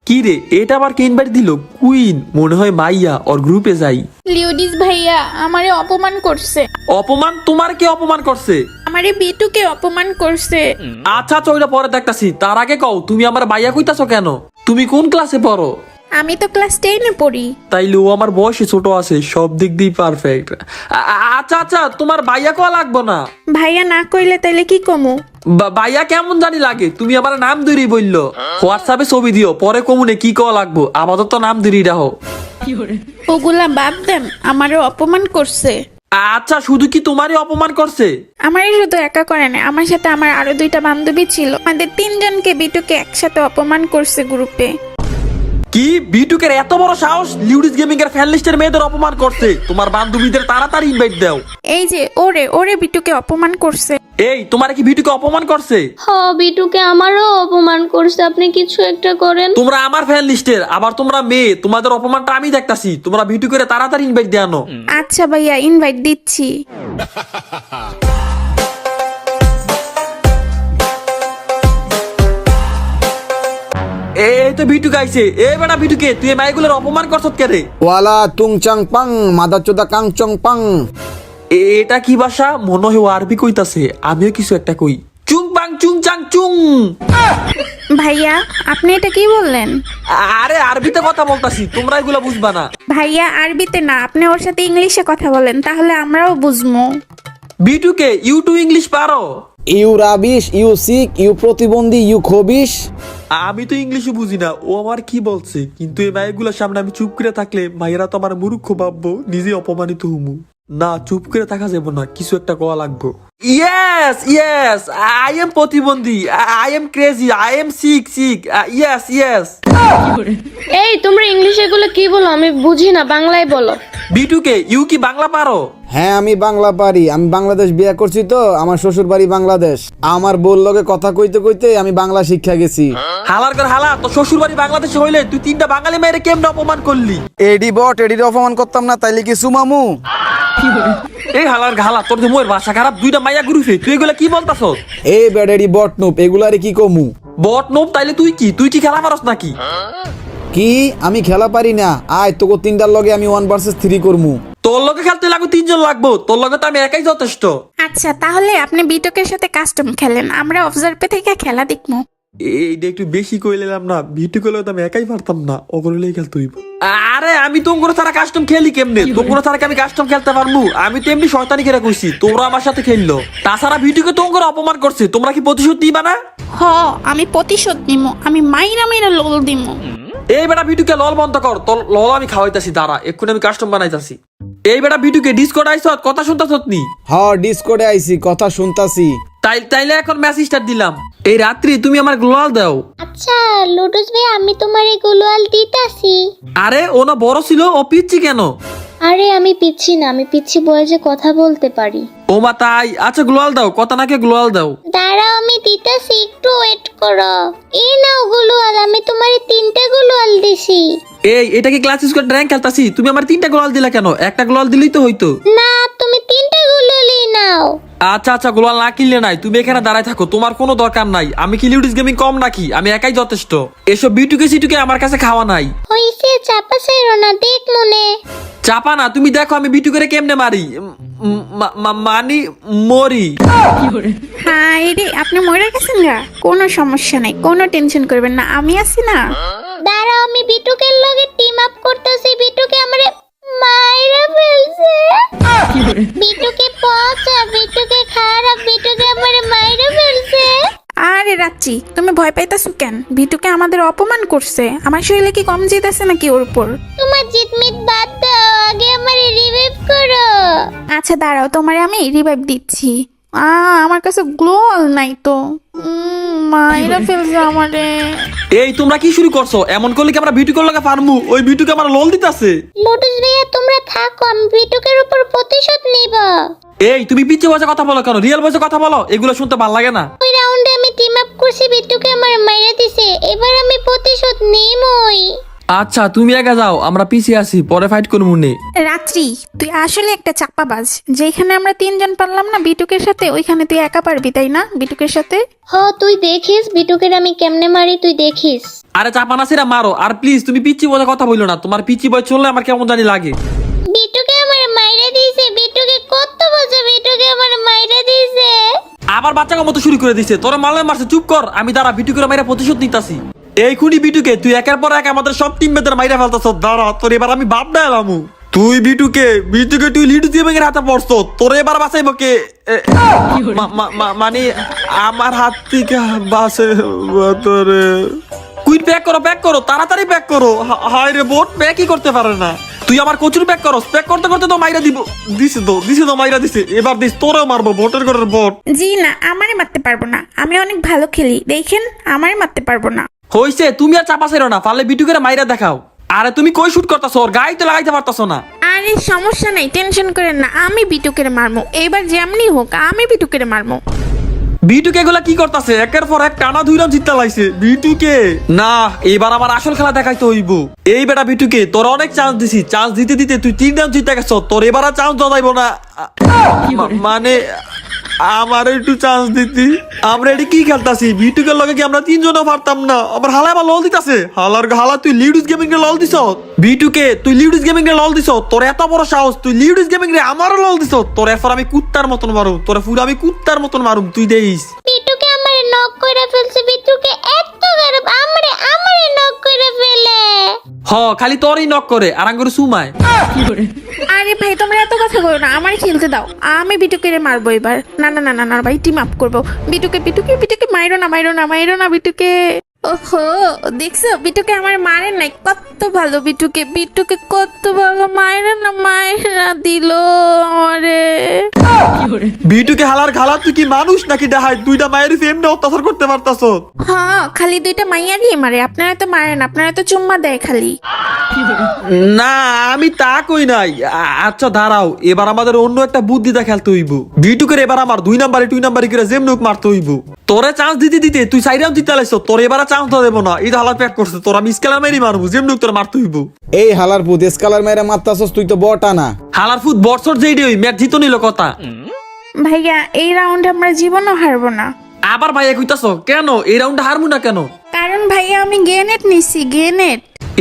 কি রে, এটা আবার কে ইনভাইট দিল? কুইন মনে হয় মাইয়া, ওর গ্রুপে যাই। লিউডিস ভাইয়া আমারে অপমান করছে। অপমান? তোমার কে অপমান করছে? আমারে বিটুকে অপমান করছে। আচ্ছা আচ্ছা, ওইটা পরে দেখতাছি। তার আগে কও, তুমি আমার মাইয়া কইতাছো কেন? তুমি কোন ক্লাসে পড়ো? আমি তো ক্লাস 10-এ পড়ি। তাইলে ও আমার বয়সে ছোট আছে, সব দিক দিয়ে পারফেক্ট। আচ্ছা আচ্ছা, তোমার ভাইয়া কোয়া লাগবো না। ভাইয়া না কইলে তাইলে কি কমু? ভাইয়া কেমন জানি লাগে, তুমি আমার নাম ধরি বললো। হোয়াটসঅ্যাপে ছবি দিও, পরে কমুনে কি কোয়া লাগবো, আপাতত নাম ধরি রাখো। ওগুলা বাদ দেন, আমারও অপমান করছে। আচ্ছা, শুধু কি তোমারই অপমান করছে? আমারই শুধু একা করে না, আমার সাথে আমার আরো 2টা বান্ধবী ছিল। আমাদের 3জনকে বিটুকে একসাথে অপমান করছে গ্রুপে। কি, বিটুকের এত বড় সাহস লিউডিস গেমিং এর ফ্যান লিস্টের মেয়েদের অপমান করছে? তোমার বান্ধবীদের তাড়াতাড়ি ইনভাইট দাও। এই যে ওরে বিটুকে অপমান করছে। এই, তোমার কি বিটুকে অপমান করছে? বিটুকে আমারও অপমান করছে, আপনি কিছু একটা করেন। তোমরা আমার ফ্যান লিস্টের, আবার তোমরা মেয়ে, তোমাদের অপমানটা আমি দেখতাছি। তোমরা বিটুকের তাড়াতাড়ি ইনভাইট দেয়ানো। আচ্ছা ভাইয়া, ইনভাইট দিচ্ছি। এই তো বিটু গাইছে। এ বেটা বিটুকে, তুই এই মাইগুলোর অপমান করছত কে রে? ওয়ালা তুং চাং পাং মাদা চোদা কাং চং পাং। এটা কি ভাষা? মনে হয় ও আরবি কইতাছে, আমিও কিছু একটা কই। চুং পাং চুং চাং চুং। ভাইয়া আপনি এটা কি বললেন? আরে আরবিতে কথা বলতাছি, তোমরা এগুলা বুঝবা না। ভাইয়া আরবিতে না, আপনি ওর সাথে ইংলিশে কথা বলেন, তাহলে আমরাও বুঝবো। বিটুকে, ইউ টু ইংলিশ পারো? You rubbish, you sick, you প্রতিবন্ধী, ইউ খবিশ। আমি তো ইংলিশও বুঝি না, ও আমার কি বলছে। কিন্তু এই মায়েগুলোর সামনে আমি চুপ করে থাকলে মায়েরা তো আমার মূর্খ ভাববো, নিজে অপমানিত হুমু। না, চুপ করে থাকা যাবো না, কিছু একটা কওয়া লাগবো। ইয়েস ইয়েস, আই এম প্রতিবন্ধী, I am crazy, I am sick sick, yes yes. এই তোমরা ইংলিশে এগুলো কি বলো? আমি বুঝি না, বাংলায় বলো। বিটুকে, ইউ কি বাংলা পারো? হ্যাঁ আমি বাংলা পারি। আমি বাংলাদেশ বিয়ে করছি তো, আমার শ্বশুর বাড়ি বাংলাদেশ। আমার বোর লগে কথা কইতে কইতে আমি বাংলা শিক্ষা গেছি। হালার কর হালা, তো শ্বশুর বাড়ি বাংলাদেশে হইলে তুই 3টা বাঙালি মেয়েরে কেমনে অপমান করলি? এডি বট, এডির অপমান করতাম না তাইলে কি সুমামু? এই হালার ঘালা, তোর যে মোর ভাষা খারাপ, 2টা মাইয়া গ্রুপে তুই এগুলা কি বলতাছ? এই ব্যাড এডি বট নুপ, এগুলারে কি কমু? বট নোব? তাইলে তুই কি, তুই কি খেলা পারস নাকি? কি আমি খেলা পারি না? আয় তোকে 3টার লগে আমি 1 ভার্সেস 3 করমু। তোর লগে খেলতে লাগবে 3জন লাগবো, তোর লগে তো আমি একাই যথেষ্ট। আচ্ছা তাহলে আপনি বিটুকের সাথে কাস্টম খেলেন, আমরা অবজার্ভে থেকে খেলা দেখবো। এইটা একটু বেশি কইলাম না, ভিটু করলে তো আমি একাই পারতাম না, ওগুলোই খেলতে হইব। আরে আমি তোমরা ছাড়া কাস্টম খেলি কেমনে? তোমরা ছাড়া কি আমি কাস্টম খেলতে পারবো? আমি তো এমনি শয়তানি করে কইছি, তোমরা আমার সাথে খেললো। তাছাড়া ভিটুকে তোমরা অপমান করছে, তোমরা কি প্রতিশোধ নিবা না? আমি প্রতিশোধ নিমো, আমি মাইরা মাইরা লোল দিমো। এই বেটা ভিটুকে লল বন্ধ কর, তোর লল আমি খাওয়াইতাছি, দাঁড়া এক্ষুনি আমি কাস্টম বানাইতাছি। এই বেটা ভিটুকে, ডিসকর্ড আইছত, কথা শুনতাছত নি? হ ডিসকর্ডে আইছি, কথা শুনতাছি। তাইলে এখন ম্যাচ স্টার্ট দিলাম। এই রাত্রি তুমি আমার গ্লোয়াল দাও। আচ্ছা লুডুস ভাই, আমি তোমার এই গুলোয়াল দিতাছি। আরে ও না বড় ছিল, ও পিচ্ছি কেন? আরে আমি পিচ্ছি না, আমি পিচ্ছি বয়সে কথা বলতে পারি। ও মা তাই? আচ্ছা গ্লোয়াল দাও, কথা নাকি গ্লোয়াল দাও। দাঁড়াও আমি দিতাছি, একটু ওয়েট করো। এই নাও গুলোয়াল, আমি তোমার 3টে গুলোয়াল দিছি। এটা কি ক্লাস স্কোয়াড র্যাঙ্ক খেলতাছি? তুমি আমার 3টা গ্লোয়াল দিলা কেন? একটা গ্লোয়াল দিলেই তো হইতো। না তুমি 3টে গুলোয়ালই নাও। আচ্ছা আচ্ছা, গ্লোয়াল না কিনলে নাই, তুমি এখানে দাঁড়ায় থাকো, তোমার কোনো দরকার নাই। আমি কি লিউডিস গেমিং কম নাকি? আমি একাই যথেষ্ট। এসব বিটুকে সিটুকে আমার কাছে খাওয়া নাই। হইছে, চাপা চাইরো না, দেখ মনে। চাপা না, তুমি দেখো আমি বিটু করে কেমনে মারি। মানি মরি। হ্যাঁ রে, আপনি মরে গেছেন গা? কোনো সমস্যা নাই, কোনো টেনশন করবেন না, আমি আছি না। দাঁড়াও আমি বিটুকের লগে টিম আপ করতেছি। বিটুকে আমারে মাইরা ফেলছে। বিটুকে পচা, বিটুকে খারাপ, বিটুকে আমারে মাইরা ফেলছে। আরে রাচ্চি, তুমি ভয় পাইতাছো কেন? বিটুকে আমাদের অপমান করছে, আমার শরীরে কি কম জিতেছে নাকি ওর উপর? তোমার জিতমিত বাদ দাও, আগে আমারে রিভাইভ করো। আচ্ছা দাঁড়াও, তোমারে আমি রিভাইভ দিচ্ছি। আমার কাছে গ্লোয়াল নাই তো। মাইরা ফেলছে আমারে। এই তোমরা কি শুরু করছো? এমন করলে কি আমরা বিটু করলে পারমু? ওই বিটুকে আমার লোল দিতাছে। লুডুস ভাইয়া তোমরা থাকো, আমি বিটুকের উপর প্রতিশোধ নিব। এই তুমি পিচ্ছে বসে কথা বলো কেন? রিয়েল বসে কথা বলো, এগুলো শুনতে ভালো লাগে না। ওই রাউন্ডে আমি টিম আপ করছি, বিটুকে আমার মাইরা দিছে, এবার আমি প্রতিশোধ নিমই। আচ্ছা তুমি একা যাও, আমরা পিছিয়ে আছি, পরে ফাইট করবো নে। রাত্রি, তুই আসলে একটা চাপাবাজ। যেখানে আমরা তিনজন পারলাম না বিটুকের সাথে, ওইখানে তুই একা পারবি তাই না বিটুকের সাথে? তুই দেখিস বিটুকের আমি কেমনে মারি, তুই দেখিস। আরে চাপানাসিরা মারো, আর প্লিজ তুমি পিচ্ছি বলে কথা বললো না, তোমার পিচ্ছি বয় চললে আমার কেমন জানি লাগে। বিটুকে আমার মাইরে দিয়েছে, বিটুকে কত বছর বিটুকে আমার মাইরে দিয়েছে। আবার বাচ্চাকে মতো শুরু করে দিছে, তোরা মারলে মারছে, চুপ কর, আমি দাঁড়া বিটুকের মাইরা প্রতিশোধ নিতাছি। এই খুনি বিটুকে, তুই একের পর এক আমাদের সব টিম মেয়েদের মাইরা ফেলতাছ, দাঁড়া তোর এবার আমি বাপ না এলামু। তুই বিটুকে তুই লিডু দিয়ে ভেঙে হাতে পড়ছ, তোর এবার বাঁচাইব কে? মানে আমার হাত থেকে বাসে তোরে। কুইট প্যাক করো তাড়াতাড়ি প্যাক করো। হায় রে বোট প্যাকই করতে পারে না। তুই আমার কচুর প্যাক করো, প্যাক করতে করতে তো মাইরা দিব। দিছে তো মাইরা দিছে, এবার দিস তোরেও মারবো, বোটের ঘরের বোট। জি না, আমারে মারতে পারবো না, আমি অনেক ভালো খেলি, দেখেন আমারে মারতে পারবো না। হইছে, তুমি আর চাপা ছেড়ো না, পারলে বিটুকের মাইরা দেখাও। আরে তুমি কই শুট করতেছো, ওর গায়ে তো লাগাইতে পারতাছো না। আরে সমস্যা নাই, টেনশন করেন না, আমি বিটুকের মারমো, এবার যেমনি হোক আমি বিটুকের মারমো। বিটুকে এগুলা কি করতেছে, একের পর এক টানা 2 রাউন্ড জিততে লাইছে বিটুকে। না, এবার আমার আসল খেলা দেখাইতে হইব। এই বেটা বিটুকে, তোর অনেক চান্স দিছি, চান্স দিতে দিতে তুই 3 রাউন্ড জিতে গেছ, তোর এবার আর চান্স দাইব না। মানে আমার একটু চান্স দিতি। আমরা এটি কি খেলতাছি, বিটুকের লগে কি আমরা 3 জনও পারতাম না? আবার হালা আবার লল দিতাছে, হালা তুই লিডুস গেমিং রে লল দিছ। বিটুকে তুই লিডুস গেমিং রে লল দিছ, তোর এত বড় সাহস, তুই লিডুস গেমিং রে আমারও লল দিছ। তোর এরপর আমি কুত্তার মতন মারুম, তোর পুরো আমি কুত্তার মতন মারুম, তুই দেইস। বিটুকে আমারে নক কইরা ফেলছে, বিটুকে এত খারাপ, আমারে নক কইরা ফেলে। খালি তোরই নক করে আর আঙ্গুর সুমায়। আরে ভাই তোমরা এত কথা বলো না, আমার খেলতে দাও, আমি বিটুকে মারবো এবার। না না না না না ভাই, টিম আপ করবো। বিটুকে মাইরো না বিটুকে। ওহো, দেখছো বিটুকে আমার মারে নাই, কত ভালো বিটুকে কত ভালো, মাইরা দিল আমারে। বিটুকে হালার খালা, তুই কি মানুষ নাকি ডাহাই? 2টা মায়ের এমনি অত্যাচার করতে পারতাছ। হ্যাঁ, খালি 2টা মাইয়ারই মারে, আপনারা তো মারেন, আপনারা তো চুম্মা দেয় খালি। না আমি তা কই নাই। আচ্ছা দাঁড়াও, এবার আমাদের অন্য একটা বুদ্ধিটা খেলতে হইব। বিটুকের এবার আমার 2 নাম্বারে করে যেমনুক মারতে হইব। তোরে চান্স দিতে দিতে তুই 4 রাউন্ড জিতে লাইছ, তোর এবার চান্স দেবো না। এই হালার প্যাক করছে, তোর আমি স্কেলার মেরি মারবো, যেমনুক তোর মারতে হইব। এই হালার পুত স্কালার মেরে মারতাছস, তুই তো বটা না। হালার ফুট বর্ষর যেই ওই ম্যাচ জিতো নিল কথা। ভাইয়া এই রাউন্ড আমরা জীবনও হারবো না। আবার ভাইয়া কইতাছ কেন? এই রাউন্ডে হারমু না কেন? কারণ ভাইয়া আমি গ্রেনেড নিছি, গ্রেনেড।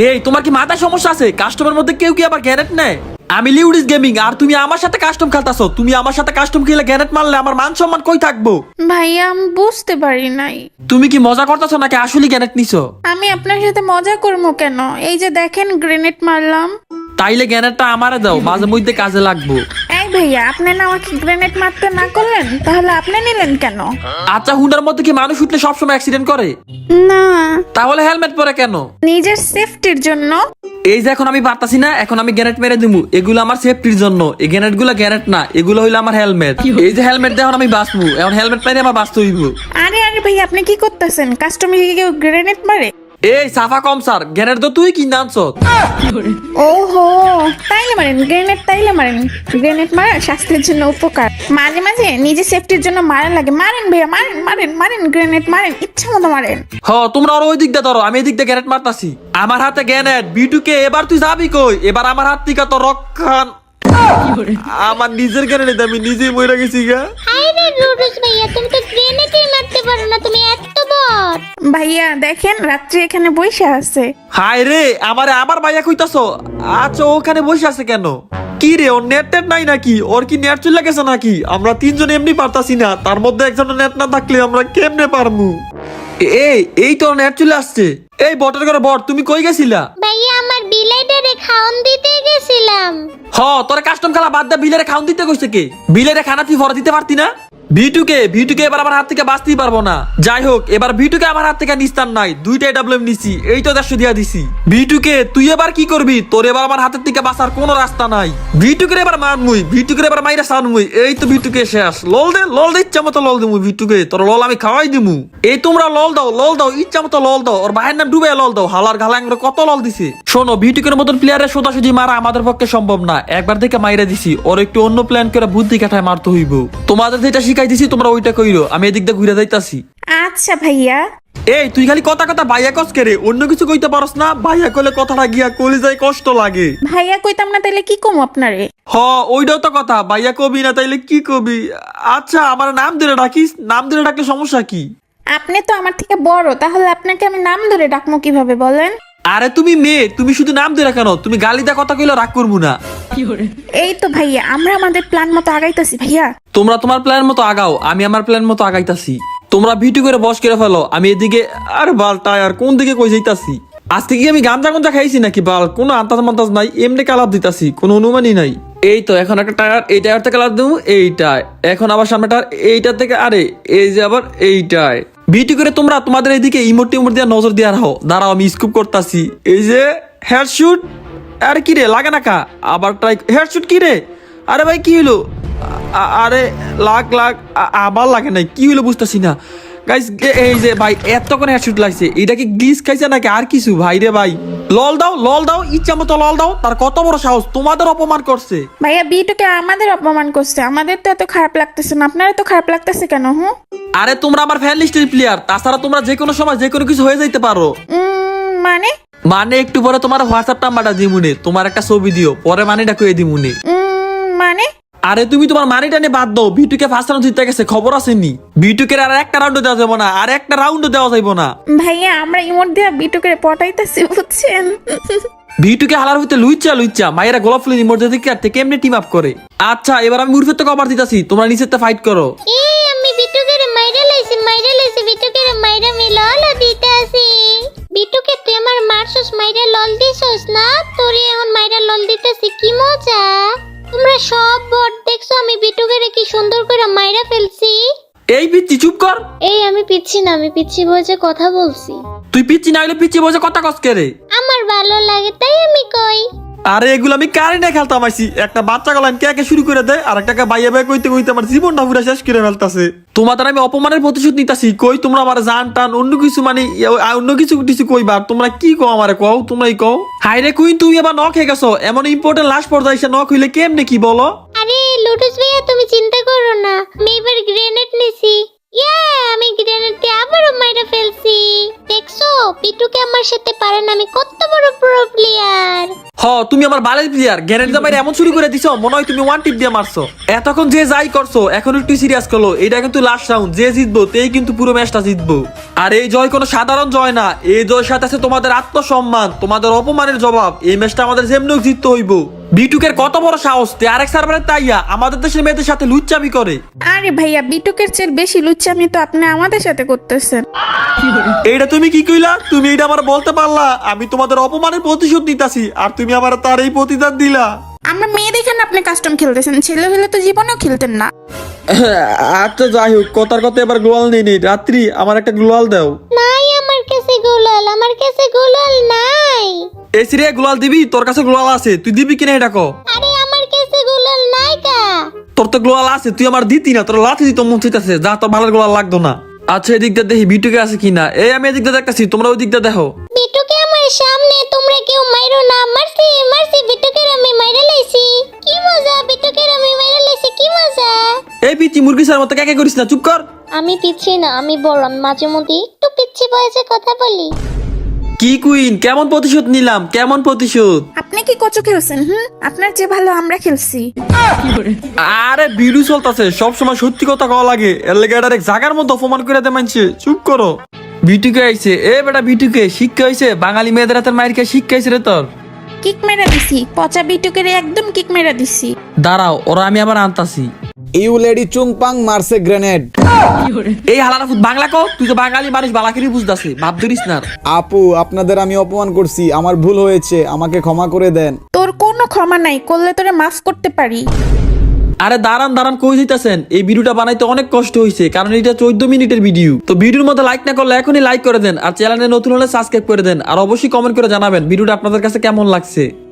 এই তোমার কি মাথায় সমস্যা আছে? কাস্টমের মধ্যে কেউ কি আবার গ্যারেট নেয়? আমি লিউডিস গেমিং আর তুমি আমার সাথে কাস্টম খেলতাছো। তুমি আমার সাথে কাস্টম খেলে গ্যারেট মারলে আমার মান সম্মান কই থাকবো? ভাইয়া আমি বুঝতে পারি নাই। তুমি কি মজা করতেছো নাকি আসলে গ্যারেট নিছো? আমি আপনার সাথে মজা করবো কেন? এই যে দেখেন গ্রেনেড মারলাম। তাইলে গ্যারেটটা আমারে দাও, মাঝে মধ্যে কাজে লাগবো। এই ভাইয়া, আপনি না আমাকে গ্রেনেড মারতে না করলেন, তাহলে আপনি নিলেন কেন? আচ্ছা হুন্ডার মধ্যে কি মানুষ উঠলে সবসময় অ্যাক্সিডেন্ট করে? না, তাহলে হেলমেট পরে কেন? নিজের সেফটির জন্য। এই যে এখন আমি পারতাছি না, এখন আমি গ্যারেট মেরে দিমু, এগুলো আমার সেফটির জন্য। এই গ্যারেট গুলো গ্যারেট না, এগুলো হইলো আমার হেলমেট। এই যে হেলমেট দিয়ে এখন আমি বাঁচবো, এখন হেলমেট পাইলে আমার বাঁচতে হইব। আরে ভাইয়া আপনি কি করতেছেন? কাস্টমার কি কেউ গ্রেনেড মারে? এই সাফা কম স্যার, গ্যারেট তো তুই কিনে আনছ। ওহো, তাইলে মারেন গ্রেনেড, তাইলে মারেন গ্রেনেড। মারা স্বাস্থ্যের জন্য উপকার, মাঝে মাঝে নিজের সেফটির জন্য মারা লাগে। মারেন ভাইয়া, মারেন গ্রেনেড মারেন, ইচ্ছা মতো মারেন। তোমরা আর ওই দিক দিয়ে ধরো, আমি এই দিক দিয়ে গ্যারেট মারতাছি। আমার হাতে গ্যারেট। বিটুকে এবার তুই যাবি কই? এবার আমার হাত থেকে তো রক্ষণ। আমার নিজের গ্যারেট, আমি নিজেই মরে গেছি গা। আরে রুডুস ভাইয়া, তুমি তো গ্রেনেডই মারতে পারো না, তুমি এত বট। ভাইয়া দেখেন রাত্রি এখানে বসে আছে। হায় রে, আমারে আবার ভাইয়া কইতাছো? আচ্ছা ওখানে বসে আছে কেন? কি রে, ওর নেট নাই নাকি? ওর কি নেট চলে গেছে নাকি? আমরা 3 জন এমনি পারতাছি না, তার মধ্যে একজনের নেট না থাকলে আমরা কেমনে পারমু? এই তো নেট চলে আসছে। এই বটের করে বট, তুমি কই গেছিলা? ভাইয়া আমার বিলাইটারে খাওন দিতে গেছিলাম। তোর কাস্টম খেলা বাদ দে, বিলেরে খাউন দিতে কইছে কে? বিলেরে খানা তুই ভরা দিতে পারতি না? ভিটুকে এবার আমার হাত থেকে বাঁচতেই পারবো না। যাই হোক, এবার ভিটুকে আমার হাত থেকে নিস্তার নাই। 2টা ডাবলএম নিছি, এই তো 150 দিয়া দিছি। ভিটুকে তুই এবার কি করবি? তোর এবার আমার হাতের থেকে বাঁচার কোনো রাস্তা নাই। ভিটুকে এবার মারমুই, ভিটুকে এবার মাইরা সানমুই। এই তো ভিটুকে শেষ। লল দে ইচ্ছা মতো লল দিমু। ভিটুকে তোর লল আমি খাওয়াই দিমু। এই তোমরা লল দাও ইচ্ছা মতো লল দাও। ওর ভাইয়ের নাম ডুবে লল দাও। হালার ঘালা কত লল দিছে। শোনো, বিটুকের মতন প্লেয়ারের সোজাসুজি মারা আমাদের পক্ষে সম্ভব না। একবার থেকে মাইরা দিছি, ওর একটু অন্য প্ল্যান করে বুদ্ধি কাঠায় মারতে হইব। তোমাদের যেটা শিখাই দিছি তোমরা ওইটা কইরো, আমি এদিক দিয়ে ঘুরে যাইতাছি। আচ্ছা ভাইয়া। এই তুই খালি কথা কথা ভাইয়া কস কে রে? অন্য কিছু কইতে পারস না? ভাইয়া কইলে কথাটা গিয়া কলিজায় কষ্ট লাগে। ভাইয়া কইতাম না তাইলে কি কম আপনারে? ওইটাও তো কথা, ভাইয়া কবি না তাইলে কি কবি? আচ্ছা আমার নাম ধরে ডাকিস, নাম ধরে ডাকলে সমস্যা কি? আপনি তো আমার থেকে বড়, তাহলে আপনাকে আমি নাম ধরে ডাকবো কিভাবে বলেন? আরে তুমি মেয়ে, তুমি শুধু নাম ধরে কেন? তুমি গালিদা কথা কইলে রাগ করবো না। এই তো ভাইয়া, আমরা আমাদের প্ল্যান মতো আগাইতাছি ভাইয়া। তোমরা তোমার প্ল্যান মতো আগাও, আমি আমার প্ল্যান মতো আগাইতাছি। তোমরা ভিডিও করে বস করে ফেলো, আমি এদিকে। আর বাল টায়ার কোন দিকে কই যাইতাছি? আজকে কি আমি গাঞ্জা গঞ্জা খাইছি নাকি? বাল কোনো আন্তাজ মান্তাজ নাই, এমনি কালার দিতাছি, কোনো অনুমানই নাই। এই তো এখন একটা টায়ার, এই টায়ার থেকে কালার দেবো, এইটায়। এখন আবার সামনে টায়ার, এইটার থেকে, আরে এই যে আবার এইটায়। ভিডিও করে তোমরা তোমাদের এইদিকে ইমোট টিমোট দিয়ে নজর দিয়ে রাখো। দাঁড়াও আমি স্কুপ করতাছি। এই যে হেডশুট, আরে কি রে লাগে না কা? আবার ট্রাই হেডশুট কি রে? আরে ভাই কি হইলো? আরে লাগ আবার লাগে নাই, কি হইলো বুঝতেছি না গাইস। এই যে ভাই এতক্ষণ হেডশুট লাগছে, এটা কি গ্লিচ খাইছে নাকি আর কিছু? ভাই রে ভাই, লল দাও ইচ্ছা মতো লল দাও। তার কত বড় সাহস, তোমাদের অপমান করছে। ভাইয়া বিটুকে আমাদের অপমান করছে, আমাদের তো এত খারাপ লাগতেছে না, আপনার তো খারাপ লাগতেছে কেন? আরে তোমরা আমার ফ্যান লিস্টের প্লেয়ার, তাছাড়া তোমরা যে কোনো সময় যে কোনো কিছু হয়ে যাইতে পারো। মানে মানে একটু পরে তোমার হোয়াটসঅ্যাপ নাম্বারটা দিমুনে, তোমার একটা ছবি দিও, পরে মানিটা কয়ে দিমুনে। মানে আরে তুমি তোমার মানিটা নিয়ে বাদ দাও। বিটুকে ফার্স্ট রাউন্ড জিতে গেছে, খবর আসেনি? বিটুকে আর একটা রাউন্ডও দেওয়া যাবে না, আর একটা রাউন্ডও দেওয়া যাইব না। ভাইয়া আমরা ইমোট দিয়ে বিটুকে পটাইতেছি বুঝছেন? ভিটুকে হালার হইতে লুইচ্চা মায়েরা গোলাপ ফুলের ইমোজি দেখে কেমনে টিম আপ করে। আচ্ছা এবার আমি উর্ফের তো কভার দিতাছি, তোমরা নিচের তে ফাইট করো। এই আমি বিটুকের মাইরা লাইছি বিটুকের মাইরা আমি লল দিতাছি। বিটুকে তুই আমার মারছস, মাইরা লল দিছস না? তোরে এখন মাইরা লল দিতাছি, কি মজা। তোমরা সব বট দেখছো আমি বিটুকের কি সুন্দর করে মাইরা ফেলছি। এই পিচ্ছি চুপ কর। এই আমি পিচ্ছি না, আমি পিচ্ছি বসে কথা বলছি। তুই পিচ্ছি না হলে পিচ্ছি বসে কথা কস কে রে? আমার ভালো লাগে তাই আমি কই। আরে এগুলো আমি কারে না খেলতাম আইছি। একটা বাচ্চা গলান কে শুরু করে দেয়, আর একটা বাইয়া বাই কইতে কইতে আমার জীবনটা পুরো শেষ করে ফেলতাছে। তোমাদের আমি অপমানের প্রতিশোধ নিতাছি। কই তোমরা আমার জান টান অন্য কিছু মানে অন্য কিছু কইবার, তোমরা কি কও আমারে কও, তোমরাই কও। হাইরে কুইন তুমি আবার নক হয়ে গেছো, এমন ইম্পর্টেন্ট লাস্ট পর্যায়ে এসে নক হইলে কেমনে কি বলো? আরে লুটুস ভাইয়া তুমি চিন্তা করো না, আমি এবার গ্রেনেড নিছি। আমি গ্রেনেড দিয়ে আবারও মাইরা ফেলছি। দেখছো পিটুকে আমার সাথে পারে না, আমি কত বড় প্রো প্লেয়ার। তুমি আমার বালের প্লেয়ার। গ্যারেন্টি জামাই এমন শুরু করে দিছো, মনে হয় তুমি ওয়ান টিপ দিয়ে মারছো। এতক্ষণ যে যাই করছো, এখন একটু সিরিয়াস করলো। এটা কিন্তু লাস্ট রাউন্ড, যে জিতবো তেই কিন্তু পুরো ম্যাচটা জিতবো। আর এই জয় কোনো সাধারণ জয় না, এই জয়ের সাথে আছে তোমাদের আত্মসম্মান, তোমাদের অপমানের জবাব। এই ম্যাচটা আমাদের যেমনি জিততে হইব। বিটুকের কত বড় সাহস, তে আরেক সার্ভারে তাইয়া আমাদের দেশের মেয়েদের সাথে লুচ্চামি করে। আরে ভাইয়া বিটুকের চেয়ে বেশি লুচ্চামি তো আপনি আমাদের সাথে করতেছেন। এইটা তুমি কি কইলা? তুমি এটা আমার বলতে পারলা? আমি তোমাদের অপমানের প্রতিশোধ নিতাছি, আর তুমি আমার তার এই প্রতিদান দিলা। আমরা মেয়ে দেখেন আপনি কাস্টম খেলতেছেন, ছেলে হলে তো জীবনেও খেলতেন না। আচ্ছা যাই হোক, কথার কথা এবার গ্লোয়াল নেই। রাত্রি আমার একটা গ্লোয়াল দাও। নাই আমার কাছে গোলাল নাই। এসি রে গ্লোয়াল দিবি? তোর কাছে গ্লোয়াল আছে, তুই দিবি কিনা এটা কো। আরে আমার কাছে গোলাল নাই কা। তোর তো গ্লোয়াল আছে, তুই আমার দিতি না, তোর লাথি দিত মন চাইতেছে। যা তোর ভালো গ্লোয়াল লাগতো না। আচ্ছা এদিক দিয়ে দেখি বিটুকে আছে কিনা। এই আমি এদিক দিয়ে দেখতেছি, তোমরা ওই দিক দিয়ে দেখো। বিটুকে আমার সামনে, তোমরা কেউ মাইরো না। মারছি বিটুকের আমি মাইরা লাইছি। কি মজা, বিটুকের আমি মাইরা লাইছি, কি মজা। এই পিচ্ছি মুরগি স্যার মতো কে করিস না, চুপ কর। আমি পিচ্ছি না, আমি বড়, আমি মাঝে মধ্যে একটু পিচ্ছি বয়সে কথা বলি। কি কুইন, কেমন প্রতিশোধ নিলাম, কেমন প্রতিশোধ? আপনি কি কচু খেলছেন? আপনার যে ভালো আমরা খেলছি। আরে ভিডিও চলতেছে, সবসময় সত্যি কথা কওয়া লাগে। এর লেগে এক জায়গার মধ্যে অপমান করে দে মানছে। চুপ করো। বিটুকে আইছে, এ বেটা বিটুকে শিক্ষা হইছে, বাঙালি মেয়েদের হাতের মায়ের খেয়ে শিক্ষা হইছে রে তোর। কিক মেরা দিছি, পচা বিটুকের একদম কিক মেরা দিছি। দাঁড়াও, ওরা আমি আবার আনতাছি। ইউ লেডি চুংপাং মারছে গ্রেনেড। এই হালারা ফুট বাংলা কও, তুই তো বাঙালি মানুষ, বালাকিরি বুঝতাছি, ভাব ধরিস না। আপু আপনাদের আমি অপমান করছি, আমার ভুল হয়েছে, আমাকে ক্ষমা করে দেন। তোর কোনো ক্ষমা নাই, করলে তোরে মাফ করতে পারি। আরে দাঁড়ান কই যাইতাছেন? এই ভিডিওটা বানাইতে অনেক কষ্ট হয়েছে, কারণ এটা 14 মিনিটের ভিডিও। তো ভিডিওর মধ্যে লাইক না করলে এখনই লাইক করে দেন, আর চ্যানেলে নতুন হলে সাবস্ক্রাইব করে দেন, আর অবশ্যই কমেন্ট করে জানাবেন ভিডিওটা আপনাদের কাছে কেমন লাগছে।